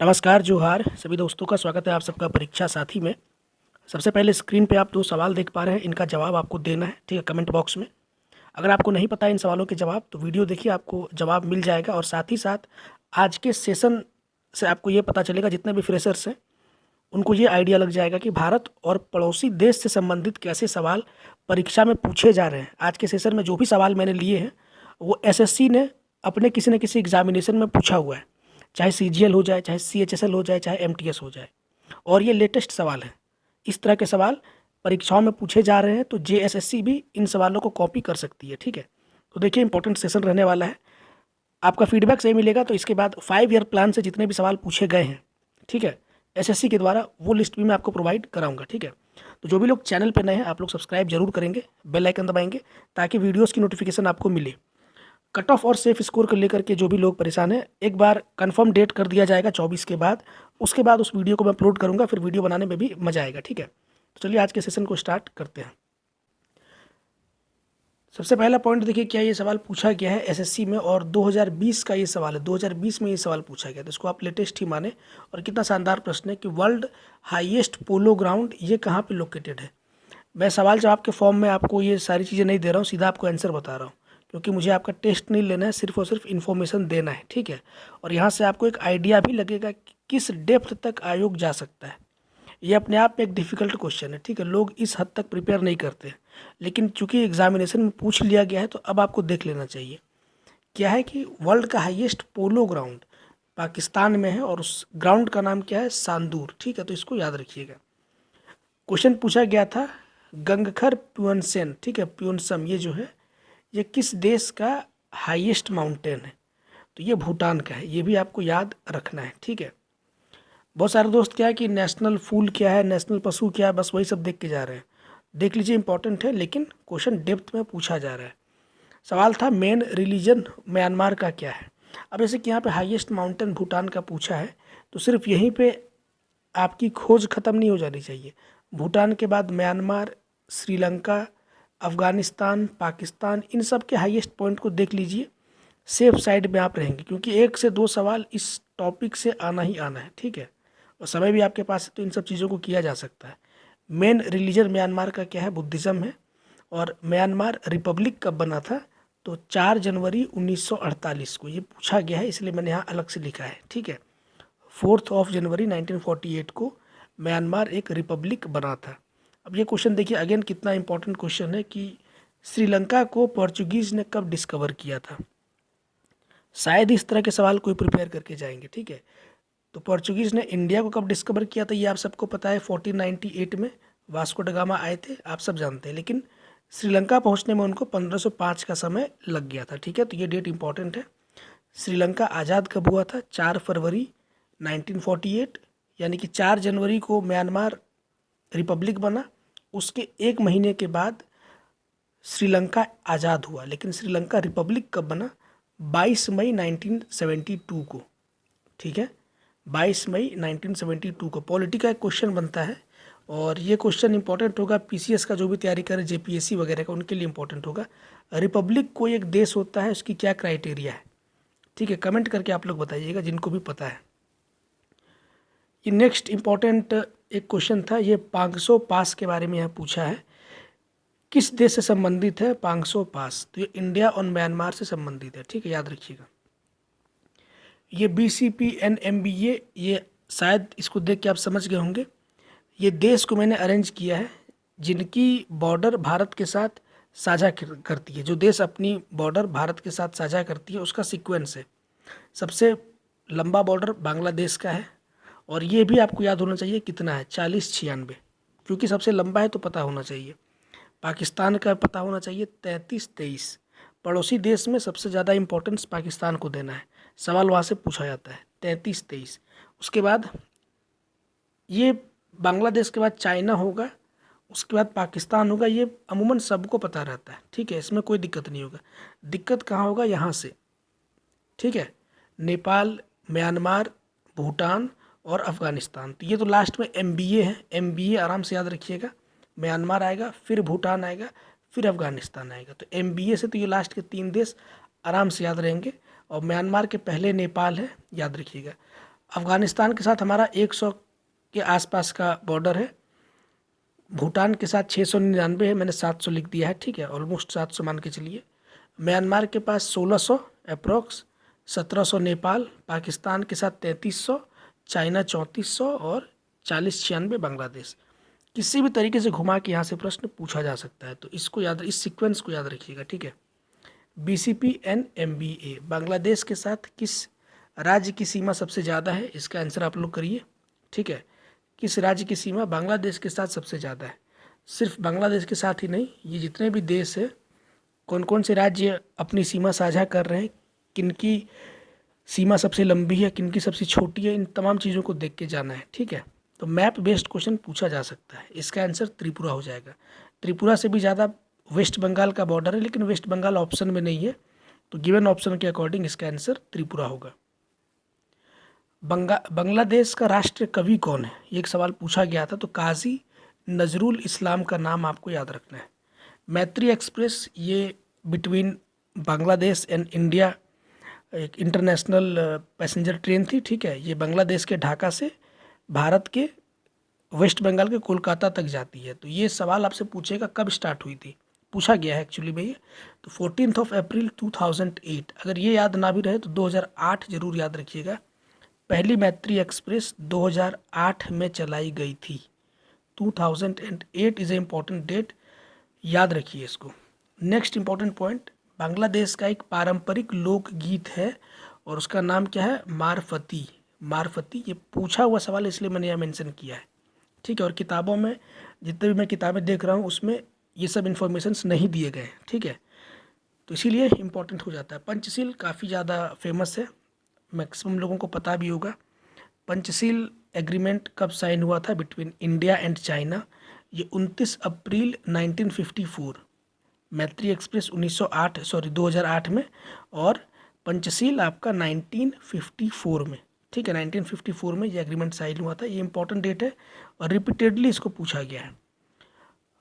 नमस्कार, जोहार सभी दोस्तों का स्वागत है आप सबका परीक्षा साथी में। सबसे पहले स्क्रीन पे आप दो सवाल देख पा रहे हैं, इनका जवाब आपको देना है, ठीक है, कमेंट बॉक्स में। अगर आपको नहीं पता है इन सवालों के जवाब तो वीडियो देखिए, आपको जवाब मिल जाएगा। और साथ ही साथ आज के सेशन से आपको ये पता चलेगा, जितने भी फ्रेशर्स हैं उनको ये आइडिया लग जाएगा कि भारत और पड़ोसी देश से संबंधित कैसे सवाल परीक्षा में पूछे जा रहे हैं। आज के सेशन में जो भी सवाल मैंने लिए हैं वो एसएससी ने अपने किसी न किसी एग्जामिनेशन में पूछा हुआ है, चाहे सीजीएल हो जाए, चाहे सीएचएसएल हो जाए, चाहे एमटीएस हो जाए, और ये लेटेस्ट सवाल है। इस तरह के सवाल परीक्षाओं में पूछे जा रहे हैं, तो जेएसएससी भी इन सवालों को कॉपी कर सकती है, ठीक है। तो देखिए, इंपॉर्टेंट सेशन रहने वाला है, आपका फीडबैक सही मिलेगा तो इसके बाद 5 ईयर प्लान से जितने भी सवाल पूछे गए हैं, ठीक है, एसएससी के द्वारा, वो लिस्ट भी मैं आपको प्रोवाइड कराऊंगा, ठीक है। तो जो भी लोग चैनल पर नए हैं, आप लोग सब्सक्राइब जरूर करेंगे, बेल आइकन दबाएंगे ताकि वीडियोस की नोटिफिकेशन आपको मिले। कट ऑफ और सेफ स्कोर को लेकर के जो भी लोग परेशान हैं, एक बार कंफर्म डेट कर दिया जाएगा 24 के बाद। उसके बाद उस वीडियो को मैं अपलोड करूंगा, फिर वीडियो बनाने में भी मजा आएगा, ठीक है। तो चलिए आज के सेशन को स्टार्ट करते हैं। सबसे पहला पॉइंट देखिए, क्या ये सवाल पूछा गया है एसएससी में, और 2020 का ये सवाल है। 2020 में ये सवाल पूछा गया, तो इसको आप लेटेस्ट ही माने। और कितना शानदार प्रश्न है कि वर्ल्ड हाईएस्ट पोलो ग्राउंड ये कहाँ पे लोकेटेड है। मैं सवाल जवाब के फॉर्म में आपको ये सारी चीज़ें नहीं दे रहा हूँ, सीधा आपको आंसर बता रहा हूँ, क्योंकि मुझे आपका टेस्ट नहीं लेना है, सिर्फ और सिर्फ इन्फॉर्मेशन देना है, ठीक है। और यहाँ से आपको एक आइडिया भी लगेगा कि किस डेप्थ तक आयोग जा सकता है। ये अपने आप में एक डिफ़िकल्ट क्वेश्चन है, ठीक है। लोग इस हद तक प्रिपेयर नहीं करते, लेकिन चूंकि एग्जामिनेशन में पूछ लिया गया है तो अब आपको देख लेना चाहिए। क्या है कि वर्ल्ड का हाईएस्ट पोलो ग्राउंड पाकिस्तान में है, और उस ग्राउंड का नाम क्या है, सांदूर, ठीक है। तो इसको याद रखिएगा। क्वेश्चन पूछा गया था गंगखर प्योनसेन, ठीक है, प्योनसम, ये जो है ये किस देश का हाईएस्ट माउंटेन है, तो ये भूटान का है। ये भी आपको याद रखना है, ठीक है। बहुत सारे दोस्त क्या है कि नेशनल फूल क्या है, नेशनल पशु क्या है, बस वही सब देख के जा रहे हैं। देख लीजिए, इंपॉर्टेंट है, लेकिन क्वेश्चन डेप्थ में पूछा जा रहा है। सवाल था मेन रिलीजन म्यांमार का क्या है। अब जैसे कि यहाँ पे हाईएस्ट माउंटेन भूटान का पूछा है, तो सिर्फ यहीं पे आपकी खोज खत्म नहीं हो जानी चाहिए। भूटान के बाद म्यांमार, श्रीलंका, अफ़गानिस्तान, पाकिस्तान, इन सब के हाईएस्ट पॉइंट को देख लीजिए। सेफ साइड में आप रहेंगे, क्योंकि 1 से 2 सवाल इस टॉपिक से आना ही आना है, ठीक है। और समय भी आपके पास है, तो इन सब चीज़ों को किया जा सकता है। मेन रिलीजन म्यांमार का क्या है, बुद्धिज़्म है। और म्यांमार रिपब्लिक कब बना था, तो 4 जनवरी 1948 को ये पूछा गया है, इसलिए मैंने यहाँ अलग से लिखा है, ठीक है। 4 जनवरी 1948 को म्यांमार एक रिपब्लिक बना था। अब ये क्वेश्चन देखिए, अगेन कितना इंपॉर्टेंट क्वेश्चन है कि श्रीलंका को पोर्चुगीज़ ने कब डिस्कवर किया था। शायद इस तरह के सवाल कोई प्रिपेयर करके जाएंगे, ठीक है। तो पोर्चुगीज़ ने इंडिया को कब डिस्कवर किया था, ये आप सबको पता है। 1498 में वास्को ड गामा आए थे, आप सब जानते हैं। लेकिन श्रीलंका पहुंचने में उनको 1505 का समय लग गया था, ठीक है। तो ये डेट इंपॉर्टेंट है। श्रीलंका आज़ाद कब हुआ था, 4 फरवरी 1948, यानी कि 4 जनवरी को म्यांमार रिपब्लिक बना। उसके 1 महीने के बाद श्रीलंका आज़ाद हुआ। लेकिन श्रीलंका रिपब्लिक कब बना, 22 मई 1972 को, ठीक है। 22 मई 1972 को पॉलिटी का एक क्वेश्चन बनता है, और ये क्वेश्चन इंपॉर्टेंट होगा पीसीएस का जो भी तैयारी करे, जेपीएससी वगैरह का, उनके लिए इंपॉर्टेंट होगा। रिपब्लिक कोई एक देश होता है, उसकी क्या क्राइटेरिया है, ठीक है। कमेंट करके आप लोग बताइएगा जिनको भी पता है। ये नेक्स्ट इंपॉर्टेंट एक क्वेश्चन था, ये पांगसो पास के बारे में यहाँ पूछा है। किस देश से संबंधित है पांगसो पास, तो ये इंडिया और म्यांमार से संबंधित है, ठीक है, याद रखिएगा। ये BCPNMBA, ये शायद इसको देख के आप समझ गए होंगे। ये देश को मैंने अरेंज किया है जिनकी बॉर्डर भारत के साथ साझा करती है। जो देश अपनी बॉर्डर भारत के साथ साझा करती है उसका सीक्वेंस है। सबसे लंबा बॉर्डर बांग्लादेश का है, और ये भी आपको याद होना चाहिए कितना है, 4096, क्योंकि सबसे लंबा है तो पता होना चाहिए। पाकिस्तान का पता होना चाहिए 3323। पड़ोसी देश में सबसे ज़्यादा इंपॉर्टेंस पाकिस्तान को देना है, सवाल वहाँ से पूछा जाता है, 3323। उसके बाद ये बांग्लादेश के बाद चाइना होगा, उसके बाद पाकिस्तान होगा। ये अमूमन सबको पता रहता है, ठीक है, इसमें कोई दिक्कत नहीं होगा। दिक्कत कहाँ होगा, यहाँ से, ठीक है, नेपाल, म्यांमार, भूटान और अफ़गानिस्तान। तो ये तो लास्ट में MBA है, MBA आराम से याद रखिएगा। म्यांमार आएगा, फिर भूटान आएगा, फिर अफ़गानिस्तान आएगा। तो MBA से तो ये लास्ट के 3 देश आराम से याद रहेंगे। और म्यांमार के पहले नेपाल है, याद रखिएगा। अफ़गानिस्तान के साथ हमारा 100 के आसपास का बॉर्डर है। भूटान के साथ 699 है, मैंने 700 लिख दिया है, ठीक है, ऑलमोस्ट 700 मान के चलिए। म्यांमार के पास 1600 अप्रोक्स, 1700 नेपाल, पाकिस्तान के साथ 3300, चाइना 3400 और 4096 बांग्लादेश। किसी भी तरीके से घुमा के यहाँ से प्रश्न पूछा जा सकता है, तो इसको याद, इस सीक्वेंस को याद रखिएगा, ठीक है। BCP-NMBA बांग्लादेश के साथ किस राज्य की सीमा सबसे ज़्यादा है, इसका आंसर आप लोग करिए, ठीक है। किस राज्य की सीमा बांग्लादेश के साथ सबसे ज़्यादा है? सिर्फ बांग्लादेश के साथ ही नहीं, ये जितने भी देश है, कौन कौन से राज्य अपनी सीमा साझा कर रहे हैं, किनकी सीमा सबसे लंबी है, किनकी सबसे छोटी है, इन तमाम चीज़ों को देख के जाना है, ठीक है। तो मैप बेस्ड क्वेश्चन पूछा जा सकता है। इसका आंसर त्रिपुरा हो जाएगा। त्रिपुरा से भी ज़्यादा वेस्ट बंगाल का बॉर्डर है, लेकिन वेस्ट बंगाल ऑप्शन में नहीं है, तो गिवन ऑप्शन के अकॉर्डिंग इसका आंसर त्रिपुरा होगा। बांग्लादेश का राष्ट्रीय कवि कौन है, ये एक सवाल पूछा गया था, तो काजी नजरुल इस्लाम का नाम आपको याद रखना है। मैत्री एक्सप्रेस ये बिटवीन बांग्लादेश एंड इंडिया एक इंटरनेशनल पैसेंजर ट्रेन थी, ठीक है। ये बांग्लादेश के ढाका से भारत के वेस्ट बंगाल के कोलकाता तक जाती है। तो ये सवाल आपसे पूछेगा कब स्टार्ट हुई थी, पूछा गया है एक्चुअली में ये, तो 14 अप्रैल 2008। अगर ये याद ना भी रहे तो 2008 जरूर याद रखिएगा। पहली मैत्री एक्सप्रेस 2008 में चलाई गई थी। 2008 इज़ ए इम्पॉर्टेंट डेट, याद रखिए इसको। नेक्स्ट इम्पॉर्टेंट पॉइंट, बांग्लादेश का एक पारंपरिक लोकगीत है और उसका नाम क्या है, मारफती। मारफती, ये पूछा हुआ सवाल इसलिए मैंने यहाँ मेंशन किया है, ठीक है। और किताबों में जितने भी मैं किताबें देख रहा हूँ उसमें ये सब इन्फॉर्मेशंस नहीं दिए गए, ठीक है, तो इसीलिए इम्पोर्टेंट हो जाता है। पंचशील काफ़ी ज़्यादा फेमस है, मैक्सिमम लोगों को पता भी होगा। पंचशील एग्रीमेंट कब साइन हुआ था बिटवीन इंडिया एंड चाइना, ये 29 अप्रैल 1954। मैत्री एक्सप्रेस 2008 में, और पंचशील आपका 1954 में, ठीक है, 1954 में ये एग्रीमेंट साइन हुआ था। ये इंपॉर्टेंट डेट है और रिपीटेडली इसको पूछा गया है।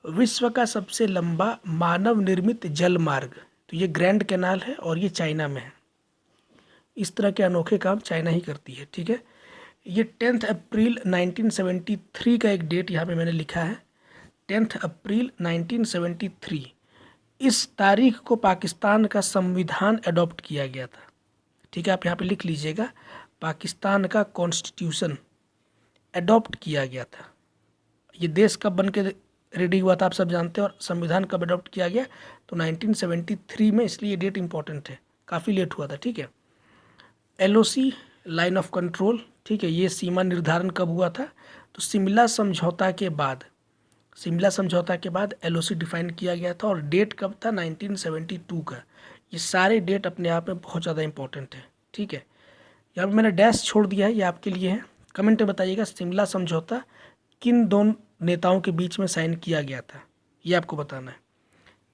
विश्व का सबसे लंबा मानव निर्मित जल मार्ग, तो ये ग्रैंड कैनाल है और ये चाइना में है। इस तरह के अनोखे काम चाइना ही करती है, ठीक है। ये 10 अप्रैल 1973 का एक डेट यहाँ पे मैंने लिखा है, 10 अप्रैल 1973। इस तारीख को पाकिस्तान का संविधान अडॉप्ट किया गया था, ठीक है, आप यहाँ पे लिख लीजिएगा, पाकिस्तान का कॉन्स्टिट्यूशन अडॉप्ट किया गया था। ये देश कब बन के रेडी हुआ था आप सब जानते हैं, और संविधान कब अडॉप्ट किया गया, तो 1973 में, इसलिए ये डेट इंपॉर्टेंट है, काफ़ी लेट हुआ था, ठीक है। LOC लाइन ऑफ कंट्रोल, ठीक है, ये सीमा निर्धारण कब हुआ था, तो शिमला समझौता के बाद, शिमला समझौता के बाद LOC डिफाइन किया गया था, और डेट कब था, 1972 का। ये सारे डेट अपने आप में बहुत ज़्यादा इंपॉर्टेंट है, ठीक है। यहाँ पे मैंने डैश छोड़ दिया है, ये आपके लिए है। कमेंट में बताइएगा शिमला समझौता किन दोनों नेताओं के बीच में साइन किया गया था, ये आपको बताना है।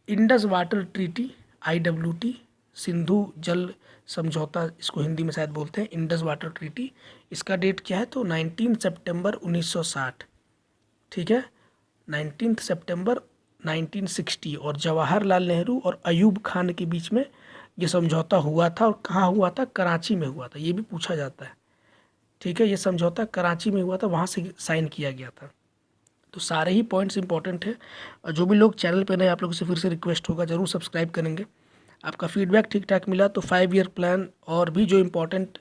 Indus water treaty, IWT, Sindhu जल समझौता, इसको हिंदी में शायद बोलते हैं इंडस वाटर ट्रीटी, इसका डेट क्या है, तो 19 सितंबर 1960, ठीक है, 19 सितंबर 1960। और जवाहरलाल नेहरू और अयूब खान के बीच में ये समझौता हुआ था, और कहाँ हुआ था, कराची में हुआ था, ये भी पूछा जाता है, ठीक है। ये समझौता कराची में हुआ था, वहाँ से साइन किया गया था। तो सारे ही पॉइंट्स इंपॉर्टेंट है, और जो भी लोग चैनल पे नए, आप लोगों से फिर से रिक्वेस्ट होगा, ज़रूर सब्सक्राइब करेंगे। आपका फीडबैक ठीक ठाक मिला तो 5 ईयर प्लान और भी जो इम्पोर्टेंट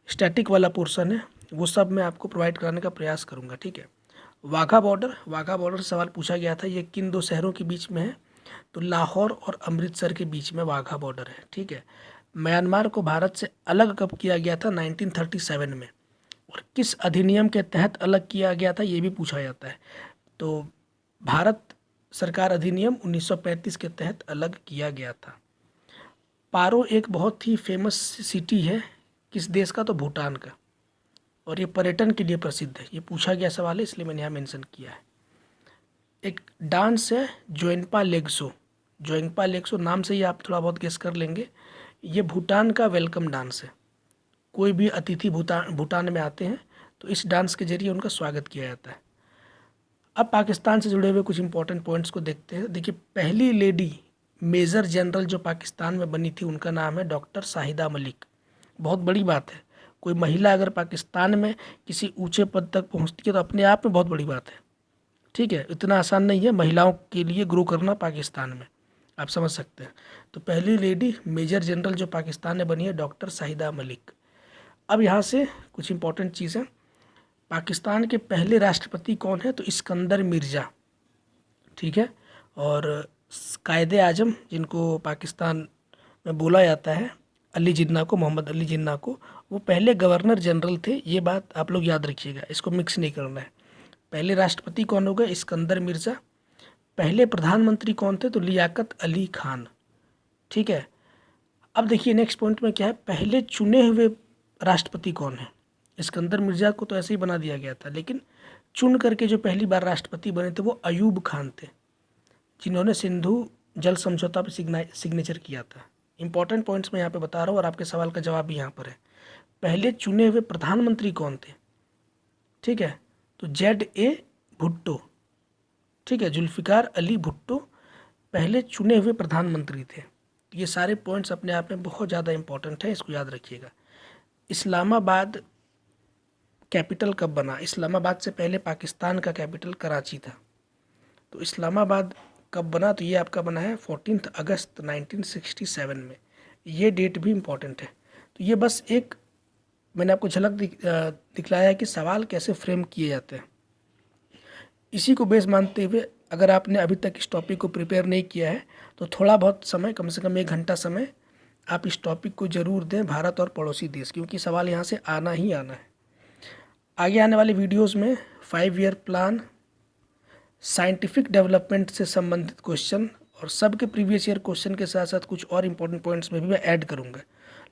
स्टैटिक वाला पोर्शन है वो सब मैं आपको प्रोवाइड कराने का प्रयास करूँगा, ठीक है। वाघा बॉर्डर से सवाल पूछा गया था, ये किन दो शहरों के बीच में है, तो लाहौर और अमृतसर के बीच में वाघा बॉर्डर है, ठीक है। म्यांमार को भारत से अलग कब किया गया था, 1937 में, और किस अधिनियम के तहत अलग किया गया था, ये भी पूछा जाता है। तो भारत सरकार अधिनियम 1935 के तहत अलग किया गया था। पारो एक बहुत ही फेमस सिटी है, किस देश का, तो भूटान का, और ये पर्यटन के लिए प्रसिद्ध है। ये पूछा गया सवाल है, इसलिए मैंने यहाँ मेंशन किया है। एक डांस है जोएंपा लेग्सो नाम से ही आप थोड़ा बहुत गेस कर लेंगे। ये भूटान का वेलकम डांस है। कोई भी अतिथि भूटान में आते हैं तो इस डांस के जरिए उनका स्वागत किया जाता है। अब पाकिस्तान से जुड़े हुए कुछ इंपॉर्टेंट पॉइंट्स को देखते हैं। देखिए, पहली लेडी मेजर जनरल जो पाकिस्तान में बनी थी, उनका नाम है डॉक्टर शाहिदा मलिक। बहुत बड़ी बात है, कोई महिला अगर पाकिस्तान में किसी ऊंचे पद तक पहुंचती है तो अपने आप में बहुत बड़ी बात है, ठीक है। इतना आसान नहीं है महिलाओं के लिए ग्रो करना पाकिस्तान में, आप समझ सकते हैं। तो पहली लेडी मेजर जनरल जो पाकिस्तान में बनी है डॉक्टर शाहिदा मलिक। अब यहाँ से कुछ इंपॉर्टेंट चीज़ें, पाकिस्तान के पहले राष्ट्रपति कौन है, तो इस्कंदर मिर्ज़ा, ठीक है। और कायदे आजम जिनको पाकिस्तान में बोला जाता है अली जिन्ना को, मोहम्मद अली जिन्ना को, वो पहले गवर्नर जनरल थे। ये बात आप लोग याद रखिएगा, इसको मिक्स नहीं करना है। पहले राष्ट्रपति कौन हो गए, इस्कंदर मिर्ज़ा। पहले प्रधानमंत्री कौन थे, तो लियाकत अली खान, ठीक है। अब देखिए नेक्स्ट पॉइंट में क्या है, पहले चुने हुए राष्ट्रपति कौन है। इस्कंदर मिर्ज़ा को तो ऐसे ही बना दिया गया था, लेकिन चुन करके जो पहली बार राष्ट्रपति बने थे वो अयूब खान थे, जिन्होंने सिंधु जल समझौता पर सिग्नेचर किया था। इंपॉर्टेंट पॉइंट्स मैं यहाँ पे बता रहा हूँ और आपके सवाल का जवाब भी यहाँ पर है। पहले चुने हुए प्रधानमंत्री कौन थे, ठीक है, तो ZA भुट्टो, ठीक है, जुल्फ़िकार अली भुट्टो पहले चुने हुए प्रधानमंत्री थे। तो ये सारे पॉइंट्स अपने आप में बहुत ज़्यादा इंपॉर्टेंट है, इसको याद रखिएगा। इस्लामाबाद कैपिटल कब बना, इस्लामाबाद से पहले पाकिस्तान का कैपिटल कराची था। तो इस्लामाबाद कब बना, तो ये आपका बना है 14 अगस्त 1967 में। ये डेट भी इम्पॉर्टेंट है। तो ये बस एक मैंने आपको झलक दिखलाया है कि सवाल कैसे फ्रेम किए जाते हैं। इसी को बेस मानते हुए अगर आपने अभी तक इस टॉपिक को प्रिपेयर नहीं किया है तो थोड़ा बहुत समय, कम से कम 1 घंटा समय आप इस टॉपिक को ज़रूर दें, भारत और पड़ोसी देश, क्योंकि सवाल यहाँ से आना ही आना है। आगे आने वाले वीडियोस में 5 ईयर प्लान, साइंटिफिक डेवलपमेंट से संबंधित क्वेश्चन और सबके प्रीवियस ईयर क्वेश्चन के साथ साथ कुछ और इम्पोर्टेंट पॉइंट्स में भी मैं ऐड करूँगा,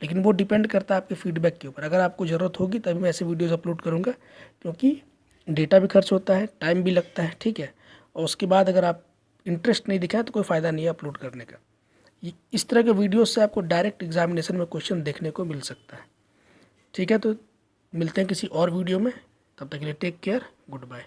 लेकिन वो डिपेंड करता है आपके फीडबैक के ऊपर। अगर आपको ज़रूरत होगी तभी मैं ऐसे वीडियोस अपलोड करूँगा, क्योंकि डेटा भी खर्च होता है, टाइम भी लगता है, ठीक है। और उसके बाद अगर आप इंटरेस्ट नहीं दिखाएं तो कोई फ़ायदा नहीं है अपलोड करने का। इस तरह के वीडियोस से आपको डायरेक्ट एग्जामिनेशन में क्वेश्चन देखने को मिल सकता है, ठीक है। तो मिलते हैं किसी और वीडियो में, तब तक के लिए टेक केयर, गुड बाय।